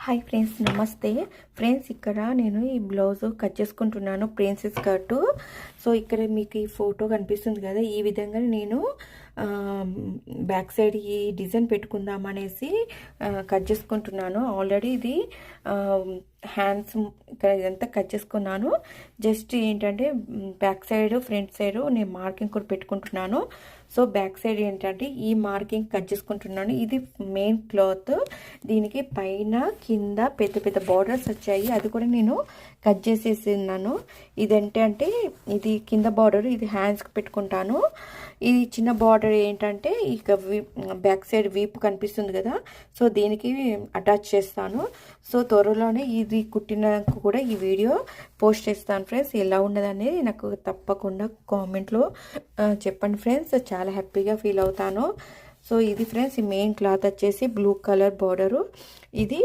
Hi friends, నమస్తే friends. ఇక్కడ నేను ఈ బ్లౌజ్ కట్ చేసుకుంటున్నాను, ప్రిన్సెస్ కట్. సో ఇక్కడ మీకు ఈ ఫోటో కనిపిస్తుంది కదా, ఈ విధంగా నేను బ్యాక్ సైడ్ ఈ డిజైన్ పెట్టుకుందామనేసి కట్ చేసుకుంటున్నాను. ఆల్రెడీ ఇది హ్యాండ్స్ ఇక్కడ ఇదంతా కట్ చేసుకున్నాను. జస్ట్ ఏంటంటే బ్యాక్ సైడ్ ఫ్రంట్ సైడ్ నేను మార్కింగ్ కూడా పెట్టుకుంటున్నాను. సో బ్యాక్ సైడ్ ఏంటంటే ఈ మార్కింగ్ కట్ చేసుకుంటున్నాను. ఇది మెయిన్ క్లాత్, దీనికి పైన కింద పెద్ద పెద్ద బార్డర్స్ వచ్చాయి, అది కూడా నేను కట్ చేసేసిన్నాను. ఇదేంటంటే ఇది కింద బార్డర్, ఇది హ్యాండ్స్కి పెట్టుకుంటాను. ఇది చిన్న బార్డర్ ఏంటంటే ఇక బ్యాక్ సైడ్ వీపు కనిపిస్తుంది కదా, సో దీనికి అటాచ్ చేస్తాను. సో త్వరలోనే ఇది కుట్టినాక కూడా ఈ వీడియో పోస్ట్ చేస్తాను ఫ్రెండ్స్. ఎలా ఉన్నదనేది నాకు తప్పకుండా కామెంట్లో చెప్పండి ఫ్రెండ్స్, చాలా హ్యాపీగా ఫీల్ అవుతాను. సో ఇది ఫ్రెండ్స్, ఈ మెయిన్ క్లాత్ వచ్చేసి బ్లూ కలర్ బార్డరు. ఇది